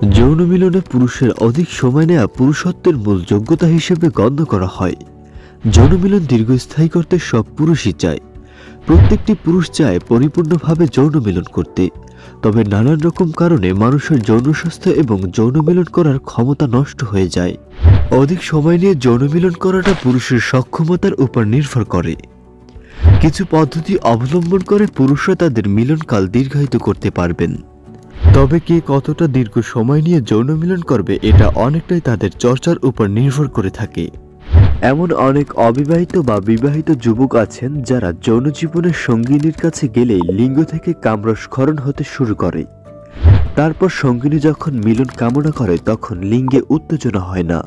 যৌন মিলনে পুরুষের অধিক সময় নেওয়া পুরুষত্বের মূল যোগ্যতা হিসেবে গণ্য করা হয়। যৌন মিলন দীর্ঘস্থায়ী করতে সব পুরুষই চায়। প্রত্যেকটি পুরুষ চায় পরিপূর্ণভাবে যৌন মিলন করতে, তবে নানান রকম কারণে মানুষের যৌন স্বাস্থ্য এবং যৌন মিলন করার ক্ষমতা নষ্ট হয়ে যায়। অধিক সময় নিয়ে যৌন মিলন করাটা পুরুষের সক্ষমতার উপর নির্ভর করে। কিছু পদ্ধতি অবলম্বন করে পুরুষরা তাদের মিলনকাল দীর্ঘায়িত করতে পারবেন। তবে কে কতটা দীর্ঘ সময় নিয়ে যৌন মিলন করবে এটা অনেকটাই তাদের চর্চার উপর নির্ভর করে থাকে। এমন অনেক অবিবাহিত বা বিবাহিত যুবক আছেন যারা যৌন জীবনের সঙ্গিনীর কাছে গেলেই লিঙ্গ থেকে কামরসক্ষরণ হতে শুরু করে। তারপর সঙ্গিনী যখন মিলন কামনা করে তখন লিঙ্গে উত্তেজনা হয় না।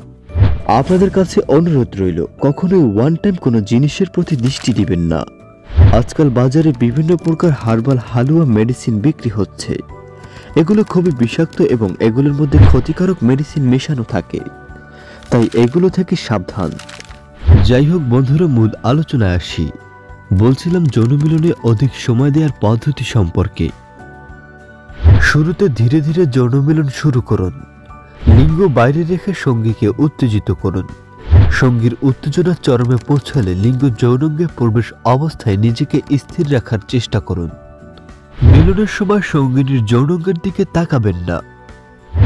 আপনাদের কাছে অনুরোধ রইল, কখনোই ওয়ান টাইম কোনো জিনিসের প্রতি দৃষ্টি দিবেন না। আজকাল বাজারে বিভিন্ন প্রকার হার্বাল হালুয়া মেডিসিন বিক্রি হচ্ছে। এগুলো খুবই বিষাক্ত এবং এগুলোর মধ্যে ক্ষতিকারক মেডিসিন মেশানো থাকে, তাই এগুলো থেকে সাবধান। যাই হোক বন্ধুরা, মূল আলোচনায় আসি। বলছিলাম যৌন মিলনে অধিক সময় দেওয়ার পদ্ধতি সম্পর্কে। শুরুতে ধীরে ধীরে যৌন মিলন শুরু করুন। লিঙ্গ বাইরে রেখে সঙ্গীকে উত্তেজিত করুন। সঙ্গীর উত্তেজনা চরমে পৌঁছালে লিঙ্গ যৌনাঙ্গে প্রবেশ অবস্থায় নিজেকে স্থির রাখার চেষ্টা করুন। মিলনের সময় সঙ্গিনীর যৌনাঙ্গের দিকে তাকাবেন না।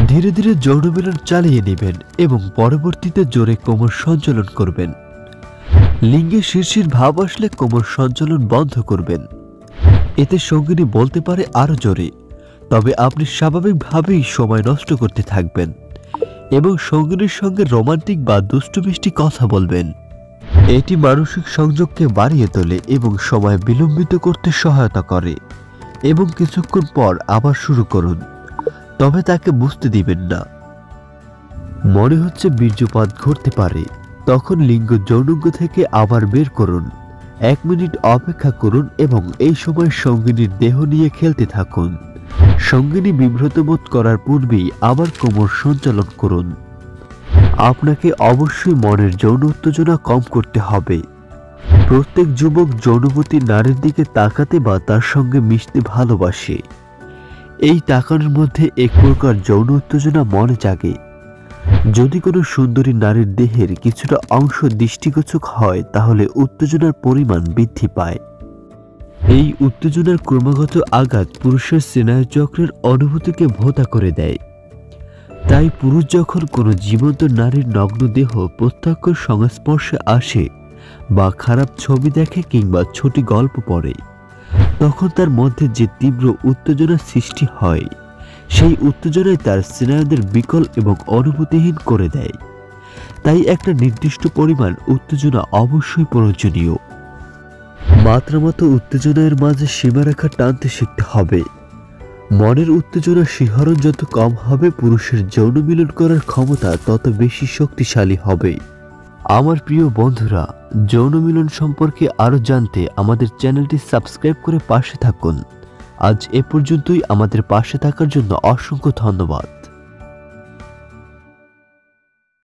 ধীরে ধীরে যৌন মিলন চালিয়ে নেবেন এবং পরবর্তীতে জোরে কোমর সঞ্চালন করবেন। লিঙ্গে শিরশির ভাব আসলে কোমর সঞ্চালন বন্ধ করবেন। এতে সঙ্গিনী বলতে পারে আরো জোরে, তবে আপনি স্বাভাবিকভাবেই সময় নষ্ট করতে থাকবেন এবং সঙ্গিনীর সঙ্গে রোমান্টিক বা দুষ্টু মিষ্টি কথা বলবেন। এটি মানসিক সংযোগকে বাড়িয়ে তোলে এবং সময় বিলম্বিত করতে সহায়তা করে। এবং কিছুক্ষণ পর আবার শুরু করুন, তবে তাকে বুঝতে দিবেন না। মনে হচ্ছে বীর্যপাত ঘটতে পারে, তখন লিঙ্গ যৌনাঙ্গ থেকে আবার বের করুন। 1 মিনিট অপেক্ষা করুন এবং এই সময় সঙ্গিনীর দেহ নিয়ে খেলতে থাকুন। সঙ্গিনী বিব্রত বোধ করার পূর্বেই আবার কোমর সঞ্চালন করুন। আপনাকে অবশ্যই মনের যৌন উত্তেজনা কম করতে হবে। প্রত্যেক যুবক যৌনবতী নারীর দিকে তাকাতে বা তার সঙ্গে মিশতে ভালোবাসে। এই তাকানোর মধ্যে এক প্রকার যৌন উত্তেজনা মনে জাগে। যদি কোনো সুন্দরী নারীর দেহের কিছুটা অংশ দৃষ্টিগোচর হয় তাহলে উত্তেজনার পরিমাণ বৃদ্ধি পায়। এই উত্তেজনার ক্রমাগত আঘাত পুরুষের স্নায়ুচক্রের অনুভূতিকে ভোঁতা করে দেয়। তাই পুরুষ যখন কোনো জীবন্ত নারীর নগ্ন দেহ প্রত্যক্ষ সংস্পর্শে আসে বা খারাপ ছবি দেখে কিংবা ছোট গল্প পড়ে, তখন তার মধ্যে যে তীব্র উত্তেজনা সৃষ্টি হয় সেই উত্তেজনায় তার স্নায়ুদের বিকল এবং অনুভূতিহীন করে দেয়। তাই একটা নির্দিষ্ট পরিমাণ উত্তেজনা অবশ্যই প্রয়োজনীয়। মাত্রামতো উত্তেজনার মাঝে সীমারেখা টানতে শিখতে হবে। মনের উত্তেজনা শিহরণ যত কম হবে পুরুষের যৌন মিলন করার ক্ষমতা তত বেশি শক্তিশালী হবে। আমার প্রিয় বন্ধুরা, যৌন মিলন সম্পর্কে আরো জানতে আমাদের চ্যানেলটি সাবস্ক্রাইব করে পাশে থাকুন। আজ এ পর্যন্তই। আমাদের পাশে থাকার জন্য অসংখ্য ধন্যবাদ।